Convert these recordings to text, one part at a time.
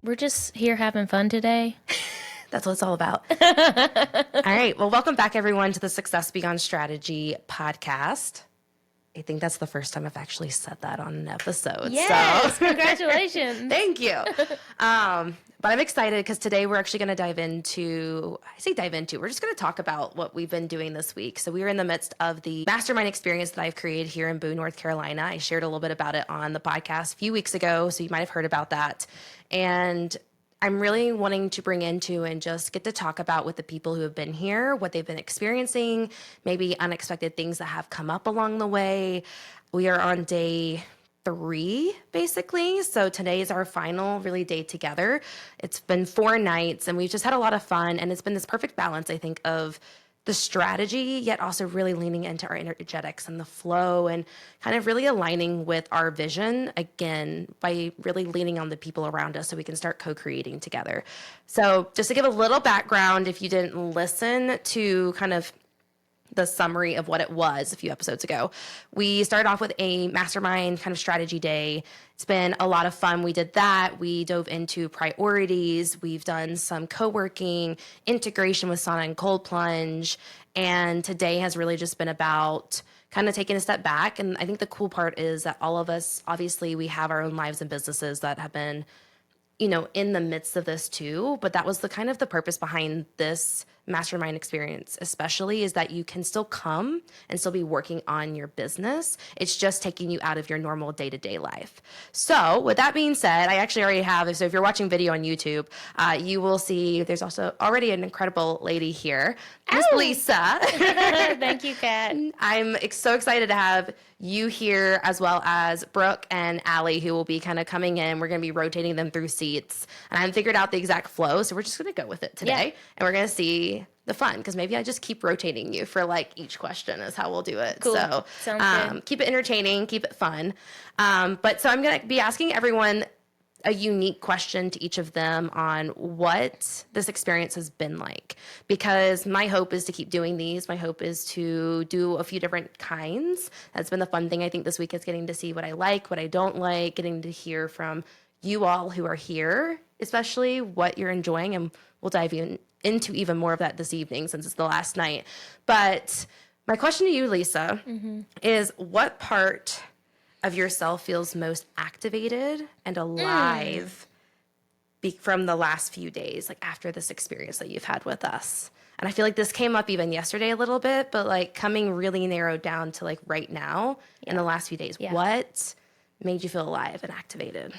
We're just here having fun today. That's what it's all about. All right. Well, welcome back, everyone, to the Success Beyond Strategy podcast. I think that's the first time I've actually said that on an episode. Yes, So. congratulations. Thank you. But I'm excited because today we're actually going to we're just going to talk about what we've been doing this week. So we are in the midst of the Mastermind experience that I've created here in Boone, North Carolina. I shared a little bit about it on the podcast a few weeks ago, so you might have heard about that. And I'm really wanting to bring into and just get to talk about with the people who have been here, what they've been experiencing, maybe unexpected things that have come up along the way. We are on day 3, basically. So today is our final really day together. It's been 4 nights and we've just had a lot of fun. And it's been this perfect balance, I think, of the strategy, yet also really leaning into our energetics and the flow and kind of really aligning with our vision, again, by really leaning on the people around us so we can start co-creating together. So just to give a little background, if you didn't listen to kind of the summary of what it was a few episodes ago. We started off with a mastermind kind of strategy day. It's been a lot of fun. We did that. We dove into priorities. We've done some co-working, integration with sauna and cold plunge. And today has really just been about kind of taking a step back. And I think the cool part is that all of us, obviously, we have our own lives and businesses that have been, in the midst of this too. But that was the kind of the purpose behind this mastermind experience, especially, is that you can still come and still be working on your business. It's just taking you out of your normal day-to-day life. So with that being said, I actually already have, so if you're watching video on YouTube, you will see there's also already an incredible lady here, Miss Lisa. Thank you, Kat. I'm so excited to have you here, as well as Brooke and Allie, who will be kind of coming in. We're going to be rotating them through seats. And I haven't figured out the exact flow, so we're just going to go with it today. Yeah. And we're going to see the fun, because maybe I just keep rotating you for each question is how we'll do it. Cool. So Sounds good. Keep it entertaining, keep it fun. But so I'm going to be asking everyone a unique question to each of them on what this experience has been like, because my hope is to keep doing these. My hope is to do a few different kinds. That's been the fun thing, I think, this week, is getting to see what I like, what I don't like, getting to hear from you all who are here, especially what you're enjoying. And we'll dive into even more of that this evening, since it's the last night. But my question to you, Lisa, is what part of yourself feels most activated and alive from the last few days, after this experience that you've had with us? And I feel like this came up even yesterday a little bit, but coming really narrowed down to right now in the last few days. Yeah. What made you feel alive and activated?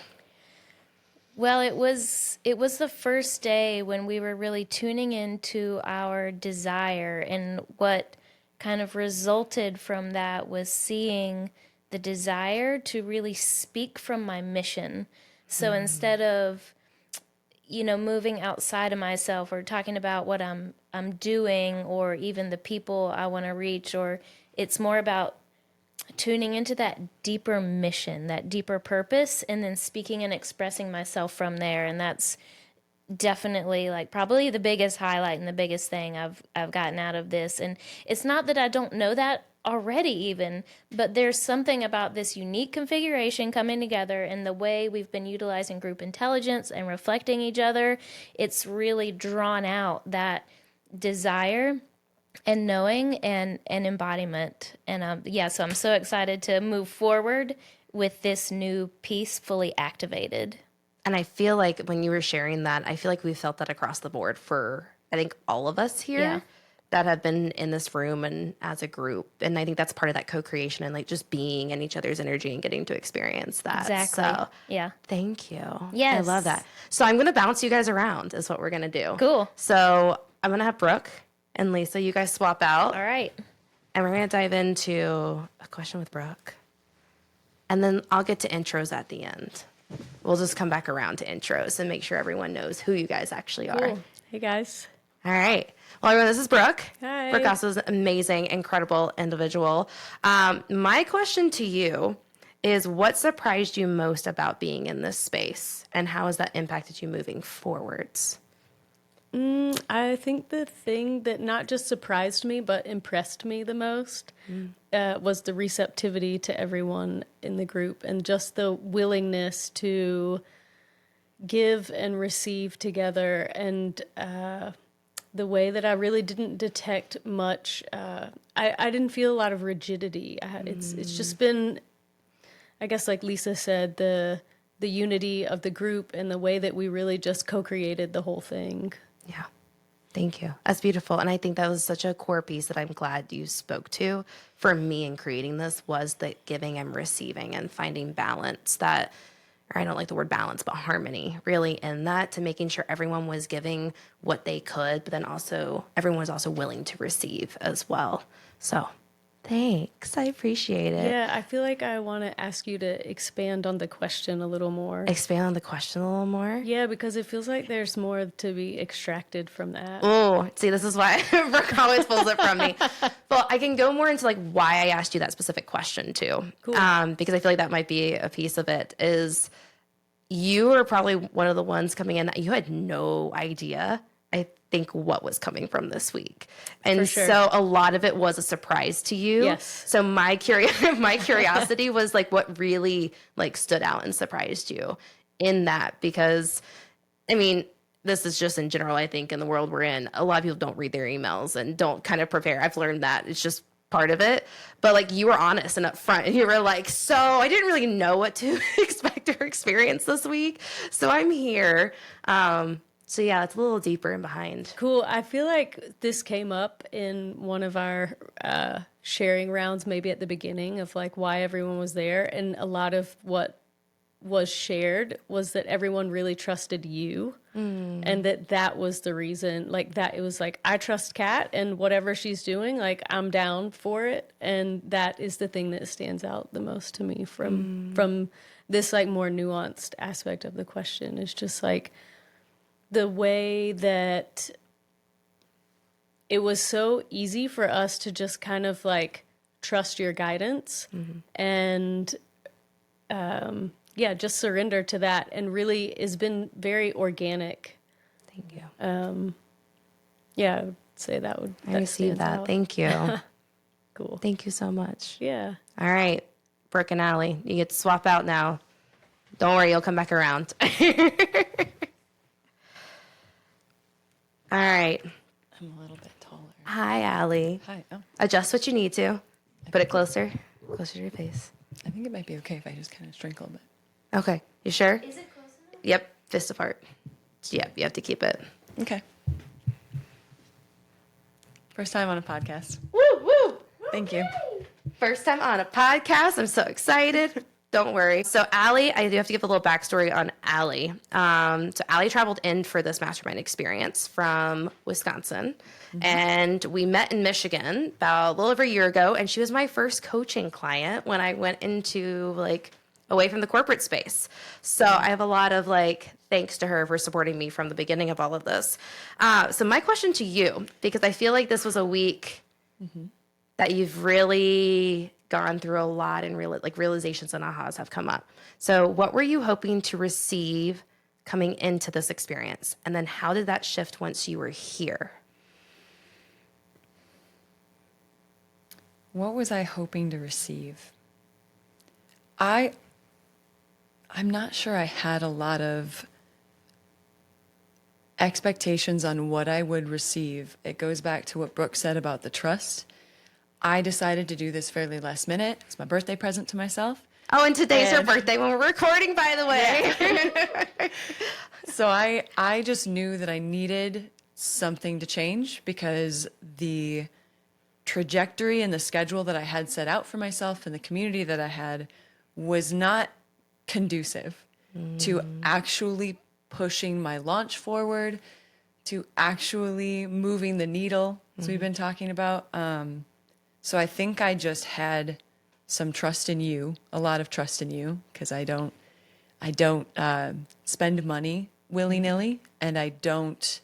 Well, it was the first day when we were really tuning into our desire, and what kind of resulted from that was seeing the desire to really speak from my mission. So instead of, moving outside of myself or talking about what I'm doing, or even the people I want to reach, or it's more about tuning into that deeper mission, that deeper purpose, and then speaking and expressing myself from there. And that's definitely probably the biggest highlight and the biggest thing I've gotten out of this. And it's not that I don't know that already even, but there's something about this unique configuration coming together and the way we've been utilizing group intelligence and reflecting each other. It's really drawn out that desire and knowing and embodiment. And so I'm so excited to move forward with this new piece fully activated. And I feel like when you were sharing that, I feel like we felt that across the board for, I think, all of us here that have been in this room and as a group. And I think that's part of that co-creation and just being in each other's energy and getting to experience that. Exactly. So yeah. Thank you. Yes. I love that. So I'm going to bounce you guys around is what we're going to do. Cool. So I'm going to have Brooke and Lisa, you guys swap out. All right. And we're going to dive into a question with Brooke. And then I'll get to intros at the end. We'll just come back around to intros and make sure everyone knows who you guys actually are. Cool. Hey, guys. All right. Well, everyone, this is Brooke. Hi. Brooke also is an amazing, incredible individual. My question to you is, what surprised you most about being in this space, and how has that impacted you moving forwards? I think the thing that not just surprised me, but impressed me the most was the receptivity to everyone in the group, and just the willingness to give and receive together, and the way that I really didn't detect much. I didn't feel a lot of rigidity. It's just been, I guess, like Lisa said, the unity of the group and the way that we really just co-created the whole thing. Yeah. Thank you. That's beautiful. And I think that was such a core piece that I'm glad you spoke to for me in creating this, was the giving and receiving and finding balance, that, or I don't like the word balance, but harmony really in that, to making sure everyone was giving what they could, but then also everyone was also willing to receive as well. So thanks. I appreciate it. Yeah, I feel like I want to ask you to expand on the question a little more. Expand on the question a little more. Yeah, because it feels like there's more to be extracted from that. Oh, see, this is why Brooke always pulls it from me. Well, I can go more into like why I asked you that specific question too. Cool. Because I feel like that might be a piece of it. Is you were probably one of the ones coming in that you had no idea, I think, what was coming from this week. And For sure. so a lot of it was a surprise to you. Yes. So my curiosity was like what really like stood out and surprised you in that, because I mean, this is just in general, I think, in the world we're in, a lot of people don't read their emails and don't kind of prepare. I've learned that it's just part of it. But like, you were honest and upfront, and you were like, so I didn't really know what to expect or experience this week, so I'm here. So yeah, it's a little deeper and behind. Cool. I feel like this came up in one of our sharing rounds, maybe at the beginning, of like why everyone was there. And a lot of what was shared was that everyone really trusted you, and that was the reason. Like, that it was like, I trust Kat, and whatever she's doing, like, I'm down for it. And that is the thing that stands out the most to me from this like more nuanced aspect of the question. Is just like the way that it was so easy for us to just kind of like trust your guidance and yeah, just surrender to that, and really has been very organic. Thank you. Yeah, I would say that would. I received that. Out. Thank you. Cool. Thank you so much. Yeah. All right, Brooke and Allie, you get to swap out now. Don't worry, you'll come back around. All right. I'm a little bit taller. Hi, Allie. Hi. Oh, Adjust what you need to. Put it closer to your face. I think it might be okay if I just kind of shrink a little bit. Okay, you sure? Is it close enough? Yep, fist apart. Yep, you have to keep it. Okay. First time on a podcast. Woo, woo. Thank you. First time on a podcast. I'm so excited. Don't worry. So Allie, I do have to give a little backstory on Allie. So Allie traveled in for this mastermind experience from Wisconsin. And we met in Michigan about a little over a year ago. And she was my first coaching client when I went into like away from the corporate space. So I have a lot of like thanks to her for supporting me from the beginning of all of this. So my question to you, because I feel like this was a week that you've really gone through a lot, and realizations and ahas have come up. So what were you hoping to receive coming into this experience? And then how did that shift once you were here? What was I hoping to receive? I'm not sure I had a lot of expectations on what I would receive. It goes back to what Brooke said about the trust. I decided to do this fairly last minute. It's my birthday present to myself. Oh, and today's her birthday when we're recording, by the way. So I just knew that I needed something to change, because the trajectory and the schedule that I had set out for myself and the community that I had was not conducive to actually pushing my launch forward, to actually moving the needle, as we've been talking about. So I think I just had some trust in you, a lot of trust in you, because I don't spend money willy-nilly, and I don't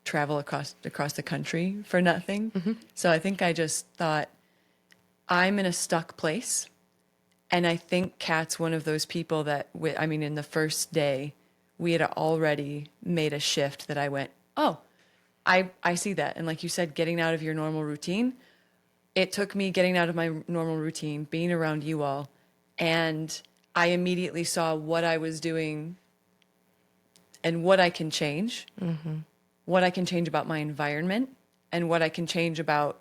travel across the country for nothing. So I think I just thought, I'm in a stuck place. And I think Kat's one of those people that, in the first day, we had already made a shift that I went, oh, I see that. And like you said, getting out of your normal routine, it took me getting out of my normal routine, being around you all, and I immediately saw what I was doing and what I can change, what I can change about my environment, and what I can change about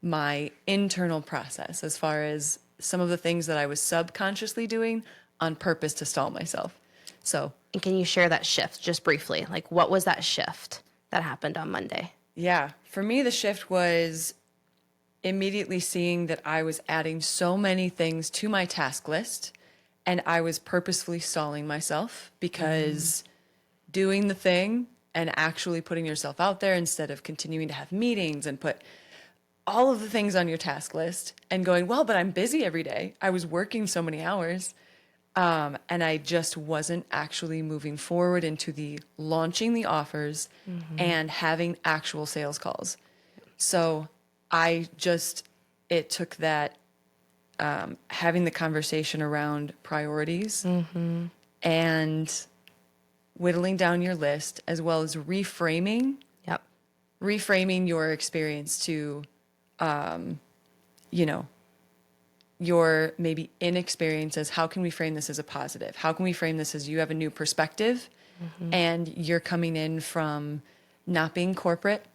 my internal process as far as some of the things that I was subconsciously doing on purpose to stall myself. So, And can you share that shift just briefly? Like, what was that shift that happened on Monday? yeah, for me, the shift was immediately seeing that I was adding so many things to my task list and I was purposefully stalling myself because doing the thing and actually putting yourself out there instead of continuing to have meetings and put all of the things on your task list and going, well, but I'm busy every day. I was working so many hours. And I just wasn't actually moving forward into the launching the offers and having actual sales calls. So it took that having the conversation around priorities and whittling down your list, as well as reframing Yep. your experience to, you know, your maybe inexperience as how can we frame this as a positive? How can we frame this as you have a new perspective and you're coming in from not being corporate,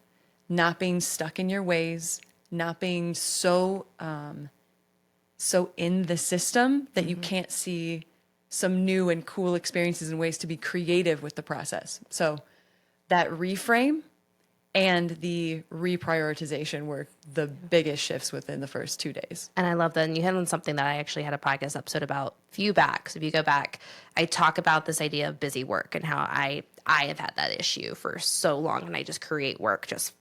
not being stuck in your ways, not being so in the system that you can't see some new and cool experiences and ways to be creative with the process. So that reframe and the reprioritization were the biggest shifts within the first 2 days. And I love that. And you hit on something that I actually had a podcast episode about a few back. So if you go back, I talk about this idea of busy work and how I have had that issue for so long. And I just create work just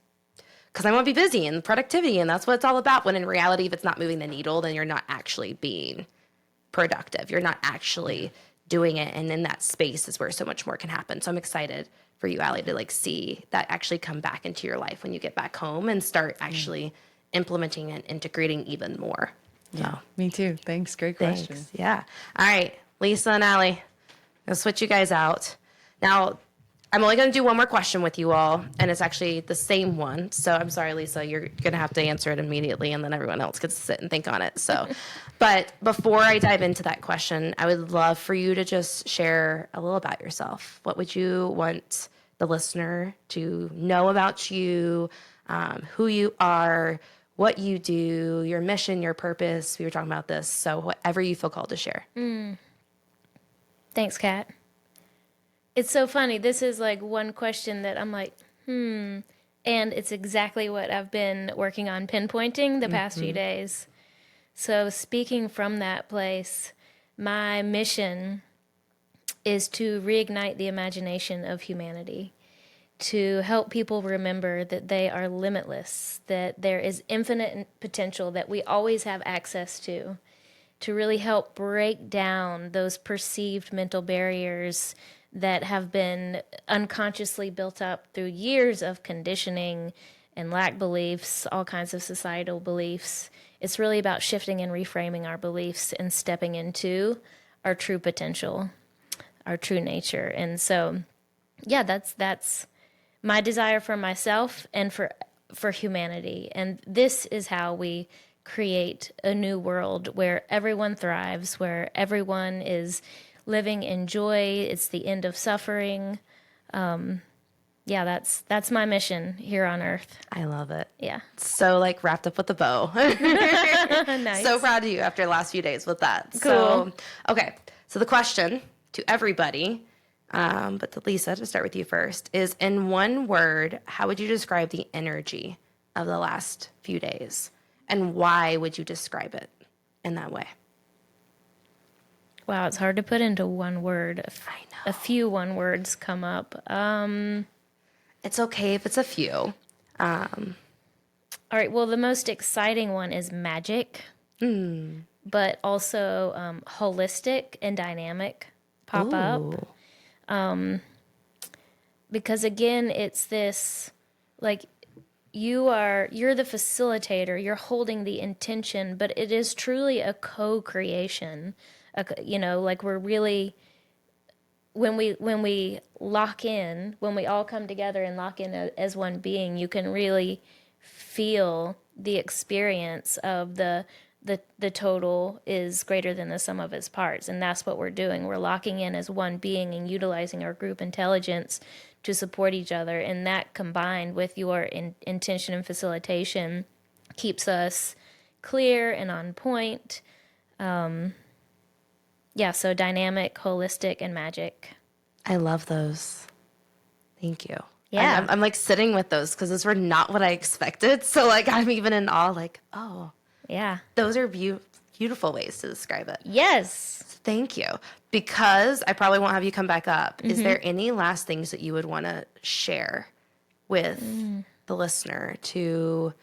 because I want to be busy and productivity. And that's what it's all about. When in reality, if it's not moving the needle, then you're not actually being productive. You're not actually doing it. And in that space is where so much more can happen. So I'm excited for you, Allie, to like see that actually come back into your life when you get back home and start actually implementing and integrating even more. Yeah, me too. Thanks. Great Thanks. question. Yeah. All right, Lisa and Allie, I'll switch you guys out. Now, I'm only going to do one more question with you all, and it's actually the same one. So I'm sorry, Lisa, you're going to have to answer it immediately, and then everyone else gets to sit and think on it. So, but before I dive into that question, I would love for you to just share a little about yourself. What would you want the listener to know about you, who you are, what you do, your mission, your purpose? We were talking about this. So whatever you feel called to share. Thanks, Kat. It's so funny. This is like one question that I'm like, and it's exactly what I've been working on pinpointing the past few days. So speaking from that place, my mission is to reignite the imagination of humanity, to help people remember that they are limitless, that there is infinite potential that we always have access to really help break down those perceived mental barriers that have been unconsciously built up through years of conditioning and lack beliefs, all kinds of societal beliefs. It's really about shifting and reframing our beliefs and stepping into our true potential, our true nature. And so, yeah, that's my desire for myself and for humanity. And this is how we create a new world where everyone thrives, where everyone is living in joy. It's the end of suffering. Yeah, that's my mission here on earth. I love it. Yeah. So like wrapped up with a bow. Nice. So proud of you after the last few days with that. Cool. So, okay. So the question to everybody, but to Lisa, to start with you first, is in one word, how would you describe the energy of the last few days? And why would you describe it in that way? Wow, it's hard to put into one word. I know. A few one words come up. It's okay if it's a few. All right, well, the most exciting one is magic, but also holistic and dynamic pop up. Because again, it's this, like, you're the facilitator, you're holding the intention, but it is truly a co-creation. Like we're really, when we lock in, when we all come together and lock in as one being, you can really feel the experience of the the total is greater than the sum of its parts. And that's what we're doing. We're locking in as one being and utilizing our group intelligence to support each other. And that combined with your intention and facilitation keeps us clear and on point. Yeah, so dynamic, holistic, and magic. I love those. Thank you. Yeah. I'm like sitting with those because those were not what I expected. So like I'm even in awe, like, oh, Yeah. those are beautiful ways to describe it. Yes. Thank you. Because I probably won't have you come back up. Is there any last things that you would want to share with the listener to,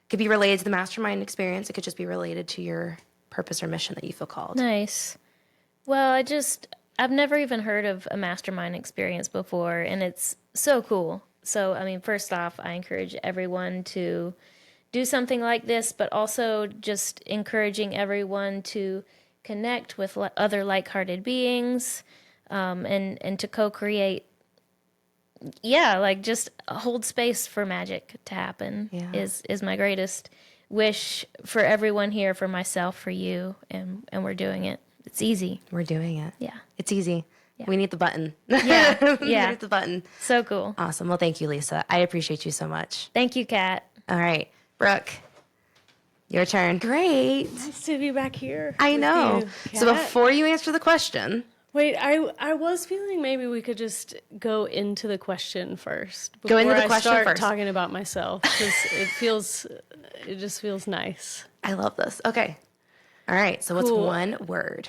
could be related to the mastermind experience. It could just be related to your purpose or mission that you feel called. Nice. Well, I've never even heard of a mastermind experience before, and it's so cool. So, I mean, first off, I encourage everyone to do something like this, but also just encouraging everyone to connect with other like-hearted beings, and to co-create. Yeah, like just hold space for magic to happen is my greatest wish for everyone here, for myself, for you, and we're doing it. It's easy. We're doing it. Yeah. It's easy. Yeah. We need the button. Yeah. We Yeah. need the button. So cool. Awesome. Well, thank you, Lisa. I appreciate you so much. Thank you, Kat. All right. Brooke, your turn. Great. Nice to be back here. I with know. you, So Kat. before you answer the question, Wait, I was feeling maybe we could just go into the question first. Go into before the question I start first. talking about myself, because it just feels nice. I love this. Okay. All right. So what's Cool. one word?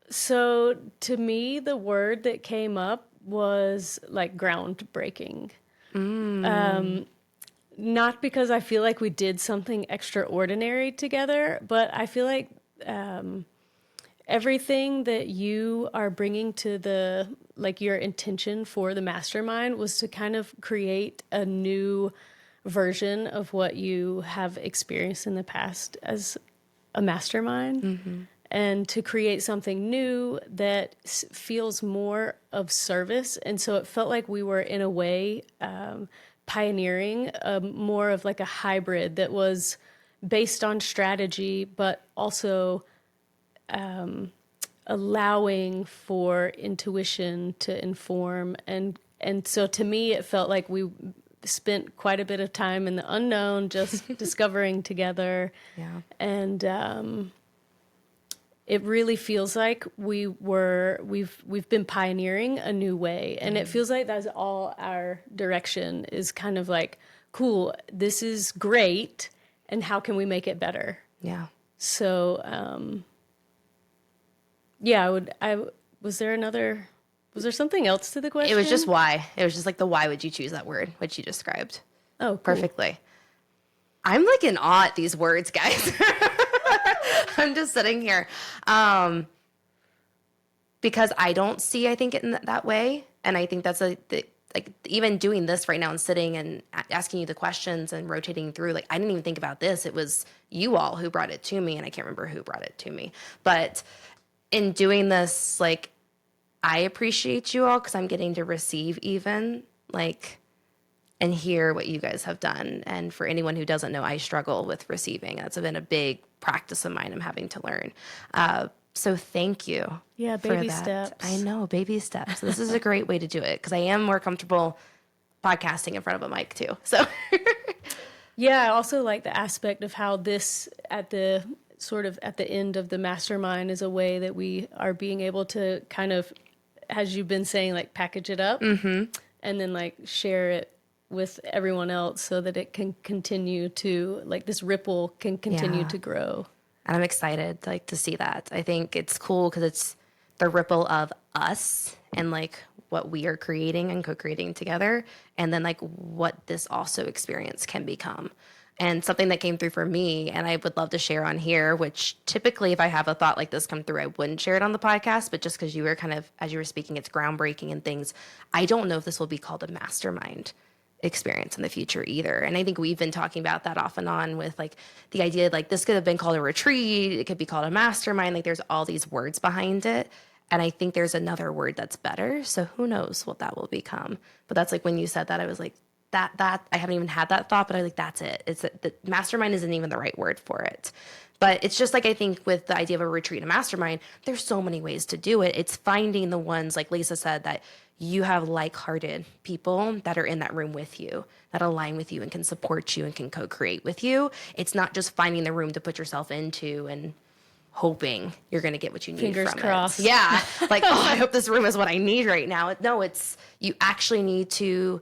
So to me, the word that came up was like groundbreaking. Not because I feel like we did something extraordinary together, but I feel like everything that you are bringing to your intention for the mastermind was to kind of create a new version of what you have experienced in the past as a mastermind. And to create something new that feels more of service. And so it felt like we were, in a way, pioneering more of like a hybrid that was based on strategy, but also allowing for intuition to inform. And so to me, it felt like we spent quite a bit of time in the unknown, just discovering together. Yeah. And it really feels like we've been pioneering a new way, and it feels like that's all our direction is kind of like, cool, this is great, and how can we make it better? Yeah. So, was there something else to the question? It was just why. It was just like the why would you choose that word, which you described oh, cool. perfectly. I'm like in awe at these words, guys. I'm just sitting here. Because I don't see, I think, it in that way. And I think that's like even doing this right now and sitting and asking you the questions and rotating through, like, I didn't even think about this. It was you all who brought it to me, and I can't remember who brought it to me. But in doing this, like, I appreciate you all because I'm getting to receive even, like, and hear what you guys have done. And for anyone who doesn't know, I struggle with receiving. That's been a big practice of mine I'm having to learn. So thank you. Yeah, for baby that. steps. I know, baby steps. This is a great way to do it because I am more comfortable podcasting in front of a mic too. So Yeah, I also like the aspect of how this at the end of the mastermind is a way that we are being able to kind of, as you've been saying, like package it up and then like share it with everyone else so that it can continue to, like, this ripple can continue Yeah. to grow. And I'm excited like to see that. I think it's cool because it's the ripple of us and like what we are creating and co-creating together, and then like what this also experience can become. And something that came through for me, and I would love to share on here, which typically if I have a thought like this come through, I wouldn't share it on the podcast, but just because you were kind of, as you were speaking, it's groundbreaking and things. I don't know if this will be called a mastermind experience in the future either. And I think we've been talking about that off and on with like the idea, like this could have been called a retreat. It could be called a mastermind. Like there's all these words behind it. And I think there's another word that's better. So who knows what that will become. But that's like when you said that, I was like, that I haven't even had that thought, but I like, that's it. It's the mastermind isn't even the right word for it. But it's just like, I think with the idea of a retreat and a mastermind, there's so many ways to do it. It's finding the ones, like Lisa said, that you have like-hearted people that are in that room with you, that align with you and can support you and can co-create with you. It's not just finding the room to put yourself into and hoping you're going to get what you need Fingers from crossed. it. Yeah. Like, oh, I hope this room is what I need right now. No, it's, you actually need to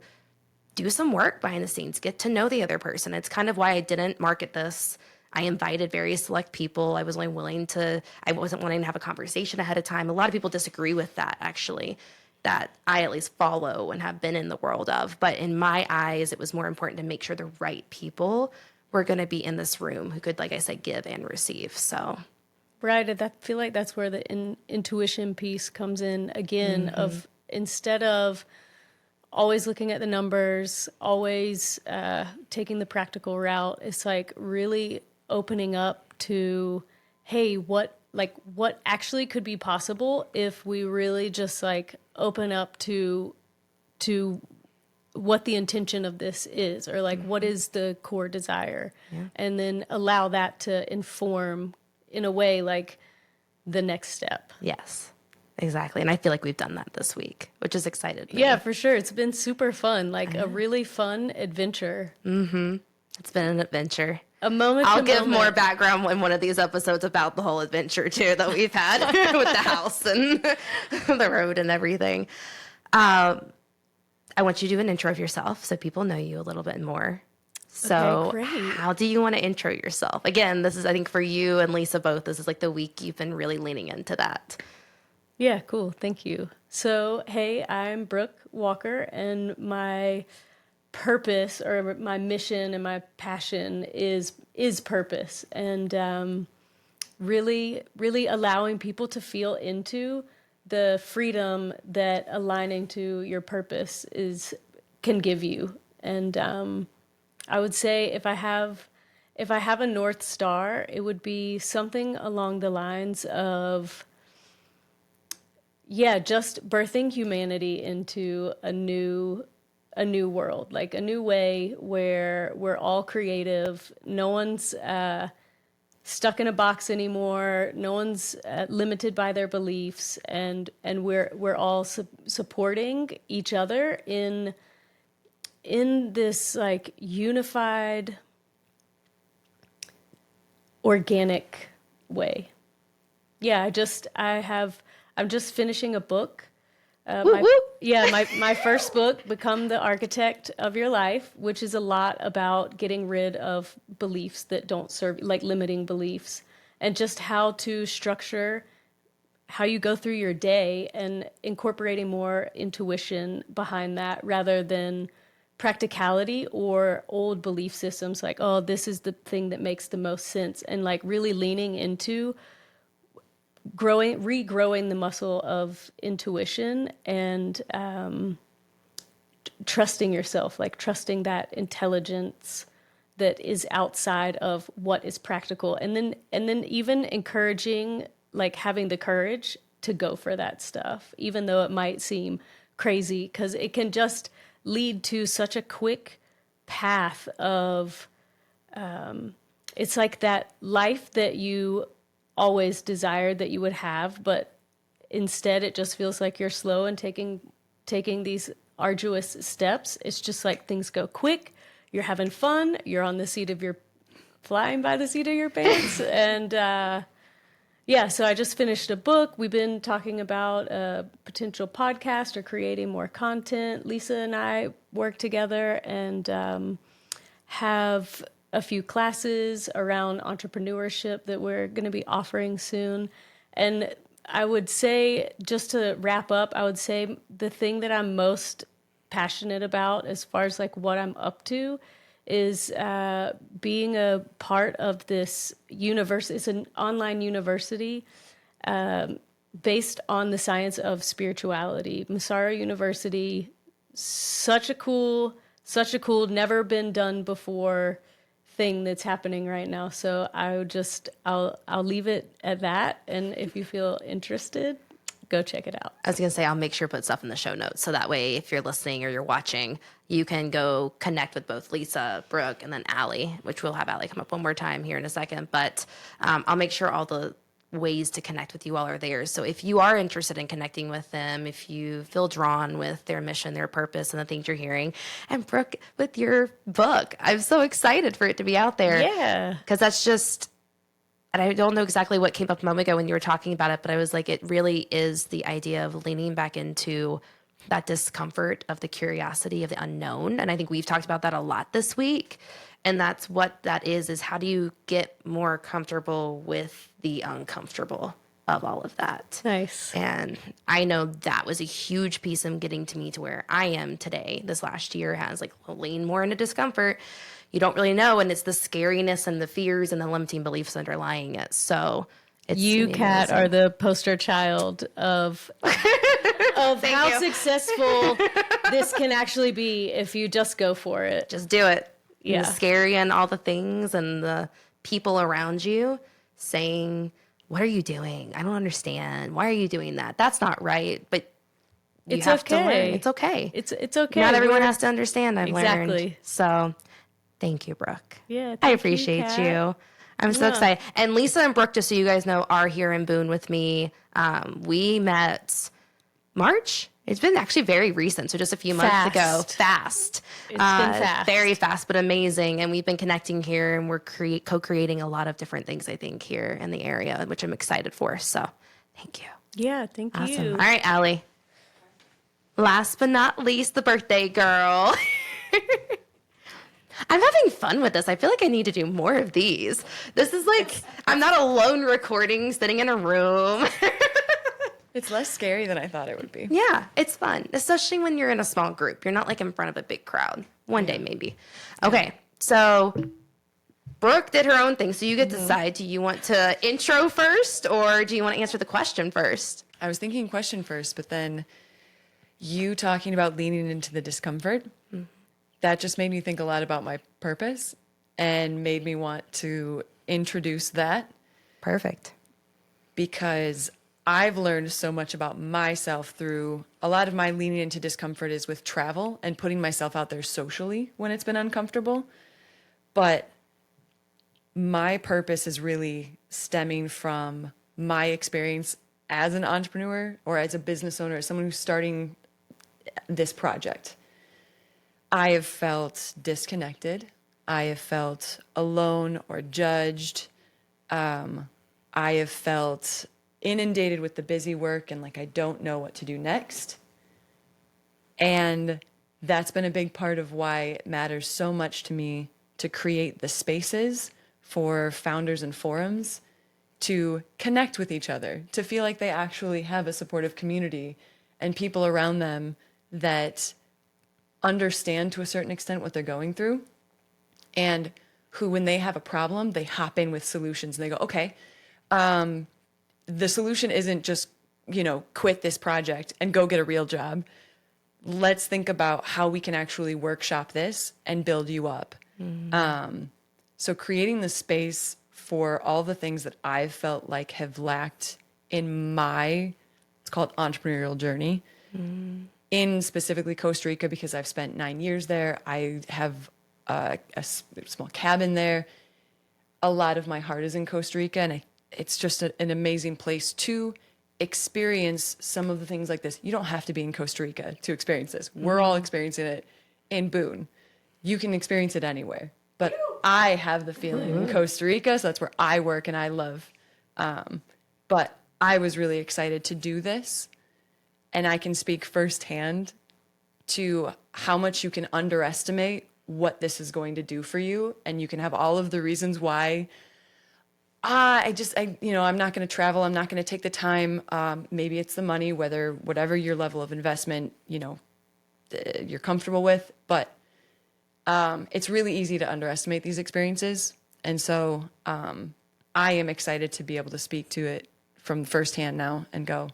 do some work behind the scenes, get to know the other person. It's kind of why I didn't market this. I invited very select people. I wasn't wanting to have a conversation ahead of time. A lot of people disagree with that, actually, that I at least follow and have been in the world of. But in my eyes, it was more important to make sure the right people were going to be in this room who could, like I said, give and receive. So. Right. I feel like that's where the intuition piece comes in again, of instead of always looking at the numbers, always taking the practical route, it's like really opening up to, hey, what actually could be possible if we really just like open up to what the intention of this is, or like what is the core desire, and then allow that to inform in a way like the next step. Yes, exactly. And I feel like we've done that this week, which has excited me. Yeah, for sure. It's been super fun, like a really fun adventure. It's been an adventure. A moment I'll to give moment. more background in one of these episodes about the whole adventure too that we've had with the house and the road and everything. I want you to do an intro of yourself so people know you a little bit more. So Okay, great. how do you want to intro yourself? Again, this is, I think for you and Lisa both, this is like the week you've been really leaning into that. Yeah, cool. Thank you. So, hey, I'm Brooke Walker, and my purpose, or my mission and my passion is purpose, and really allowing people to feel into the freedom that aligning to your purpose can give you. And I would say if I have a North Star, it would be something along the lines of, just birthing humanity into a new world, like a new way where we're all creative. No one's stuck in a box anymore. No one's limited by their beliefs, and we're all supporting each other in this like unified, organic way. Yeah, I'm just finishing a book. My first book, Become the Architect of Your Life, which is a lot about getting rid of beliefs that don't serve, like limiting beliefs, and just how to structure how you go through your day and incorporating more intuition behind that rather than practicality or old belief systems like, oh, this is the thing that makes the most sense, and like really leaning into regrowing the muscle of intuition and trusting yourself, like trusting that intelligence that is outside of what is practical, and then even encouraging, like having the courage to go for that stuff, even though it might seem crazy, because it can just lead to such a quick path of it's like that life that you always desired that you would have, but instead it just feels like you're slow and taking these arduous steps. It's just like things go quick, you're having fun, you're on the seat of your flying by the seat of your pants. And so I just finished a book. We've been talking about a potential podcast or creating more content. Lisa and I work together and have a few classes around entrepreneurship that we're going to be offering soon. And I would say, just to wrap up, I would say the thing that I'm most passionate about as far as like what I'm up to is being a part of this university. It's an online university based on the science of spirituality. Massaro University, such a cool, never been done before thing that's happening right now. So I'll leave it at that. And if you feel interested, go check it out. I was going to say, I'll make sure to put stuff in the show notes. So that way, if you're listening or you're watching, you can go connect with both Lisa, Brooke, and then Allie, which we'll have Allie come up one more time here in a second. But I'll make sure all the ways to connect with you all are there. So if you are interested in connecting with them, if you feel drawn with their mission, their purpose, and the things you're hearing, and Brooke, with your book, I'm so excited for it to be out there. Yeah. Because that's just, and I don't know exactly what came up a moment ago when you were talking about it, but I was like, it really is the idea of leaning back into that discomfort of the curiosity of the unknown. And I think we've talked about that a lot this week. And that's what that is how do you get more comfortable with the uncomfortable of all of that? Nice. And I know that was a huge piece of getting to me to where I am today. This last year has like leaned more into discomfort. You don't really know, and it's the scariness and the fears and the limiting beliefs underlying it. So it's You, Kat, amazing. are the poster child of how you. successful this can actually be if you just go for it. Just do it. Yeah. And the scary and all the things and the people around you saying, what are you doing? I don't understand. Why are you doing that? That's not right. But you It's have to learn. okay. It's okay. It's okay. Not everyone has to understand, I've learned. Exactly. So thank you, Brooke. Yeah, I thank you, appreciate Kat. you. I'm so excited. And Lisa and Brooke, just so you guys know, are here in Boone with me. We met March. It's been actually very recent, so just a few months ago. Fast. It's been fast. Very fast, but amazing. And we've been connecting here, and we're co-creating a lot of different things, I think, here in the area, which I'm excited for. So thank you. Yeah, thank Awesome. you. All right, Allie. Last but not least, the birthday girl. I'm having fun with this. I feel like I need to do more of these. This is like, I'm not alone recording, sitting in a room. It's less scary than I thought it would be. Yeah, it's fun, especially when you're in a small group. You're not like in front of a big crowd. One day, maybe. Okay, so Brooke did her own thing. So you get to decide, do you want to intro first or do you want to answer the question first? I was thinking question first, but then you talking about leaning into the discomfort, that just made me think a lot about my purpose and made me want to introduce that Perfect. because I've learned so much about myself through a lot of my leaning into discomfort is with travel and putting myself out there socially when it's been uncomfortable. But my purpose is really stemming from my experience as an entrepreneur or as a business owner, as someone who's starting this project. I have felt disconnected. I have felt alone or judged. I have felt inundated with the busy work and like I don't know what to do next. And that's been a big part of why it matters so much to me to create the spaces for founders and forums to connect with each other, to feel like they actually have a supportive community and people around them that understand to a certain extent what they're going through and who, when they have a problem, they hop in with solutions and they go, okay, the solution isn't just, quit this project and go get a real job. Let's think about how we can actually workshop this and build you up. So creating the space for all the things that I've felt like have lacked in my, it's called entrepreneurial journey, in specifically Costa Rica, because I've spent 9 years there. I have a small cabin there. A lot of my heart is in Costa Rica, and it's just an amazing place to experience some of the things like this. You don't have to be in Costa Rica to experience this. We're all experiencing it in Boone. You can experience it anywhere. But I have the feeling in Costa Rica, so that's where I work and I love. But I was really excited to do this, and I can speak firsthand to how much you can underestimate what this is going to do for you, and you can have all of the reasons why I'm not going to travel. I'm not going to take the time. Maybe it's the money, whatever your level of investment, you're comfortable with. But it's really easy to underestimate these experiences. And so I am excited to be able to speak to it from firsthand now and go,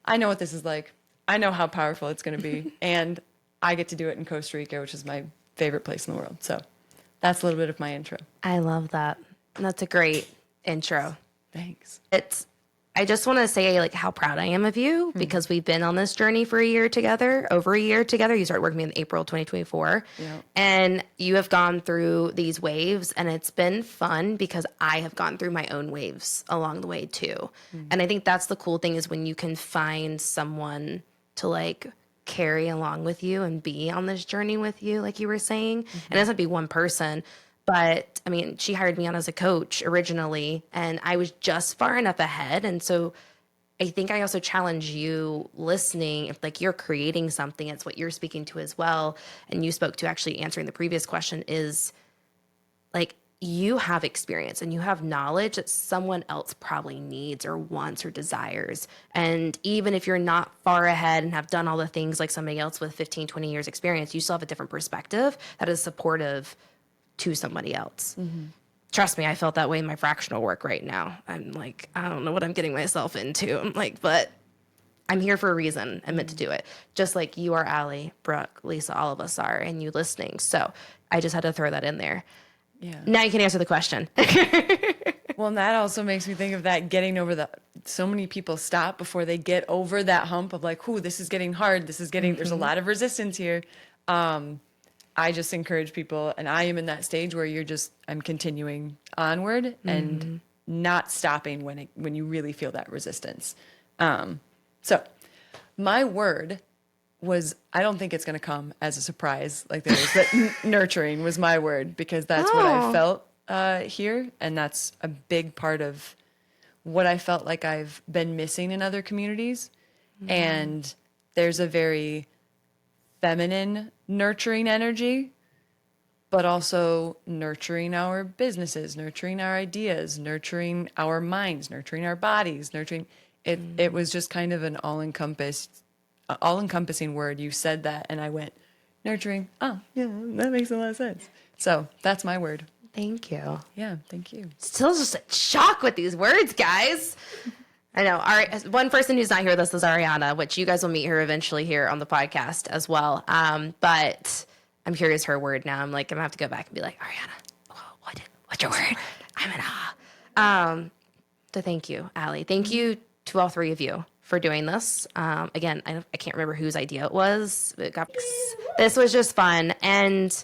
I know what this is like. I know how powerful it's going to be. And I get to do it in Costa Rica, which is my favorite place in the world. So that's a little bit of my intro. I love that. That's a great intro. Thanks. It's I just want to say like how proud I am of you because we've been on this journey for a year together, over a year together. You started working in April 2024, Yeah. and you have gone through these waves, and it's been fun because I have gone through my own waves along the way too. And I think that's the cool thing is when you can find someone to like carry along with you and be on this journey with you, like you were saying. And it doesn't be one person. But I mean, she hired me on as a coach originally, and I was just far enough ahead. And so I think I also challenge you listening. If like you're creating something, it's what you're speaking to as well. And you spoke to actually answering the previous question is like you have experience and you have knowledge that someone else probably needs or wants or desires. And even if you're not far ahead and have done all the things like somebody else with 15, 20 years experience, you still have a different perspective that is supportive to somebody else. Trust me, I felt that way in my fractional work right now. I'm like, I don't know what I'm getting myself into. I'm like, but I'm here for a reason. I'm meant to do it. Just like you are, Allie, Brooke, Lisa, all of us are, and you listening. So I just had to throw that in there. Yeah. Now you can answer the question. Well, and that also makes me think of that getting over the, so many people stop before they get over that hump of like, ooh, this is getting hard. This is getting, there's a lot of resistance here. I just encourage people, and I am in that stage where I'm continuing onward and not stopping when you really feel that resistance. So my word was, I don't think it's going to come as a surprise like there is, but nurturing was my word because that's what I felt here. And that's a big part of what I felt like I've been missing in other communities. And there's a very feminine nurturing energy, but also nurturing our businesses, nurturing our ideas, nurturing our minds, nurturing our bodies, nurturing it. It was just kind of an all-encompassing word. You said that and I went, nurturing. Oh, yeah, that makes a lot of sense. So that's my word. Thank you. Yeah, thank you. Still just in shock with these words, guys. I know. All right. One person who's not here with us is Ariana, which you guys will meet her eventually here on the podcast as well. But I'm curious her word now. I'm like, I'm gonna have to go back and be like, Ariana, what's your word? I'm in awe. So thank you, Allie. Thank you to all three of you for doing this. Again, I can't remember whose idea it was. This was just fun. And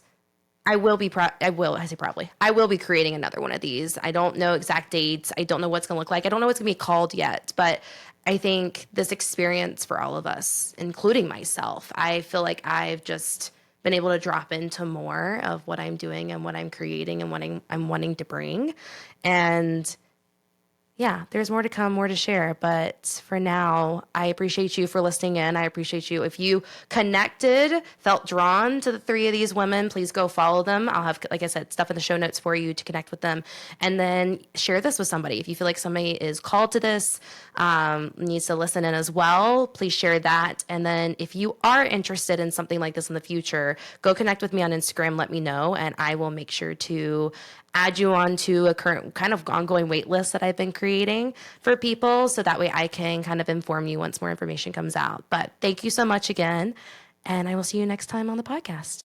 I will be creating another one of these. I don't know exact dates. I don't know what's going to look like. I don't know what's going to be called yet, but I think this experience for all of us, including myself, I feel like I've just been able to drop into more of what I'm doing and what I'm creating and what I'm wanting to bring. And yeah, there's more to come, more to share. But for now, I appreciate you for listening in. I appreciate you. If you connected, felt drawn to the three of these women, please go follow them. I'll have, like I said, stuff in the show notes for you to connect with them. And then share this with somebody. If you feel like somebody is called to this, needs to listen in as well, please share that. And then if you are interested in something like this in the future, go connect with me on Instagram, let me know, and I will make sure to add you on to a current kind of ongoing wait list that I've been creating for people. So that way I can kind of inform you once more information comes out. But thank you so much again. And I will see you next time on the podcast.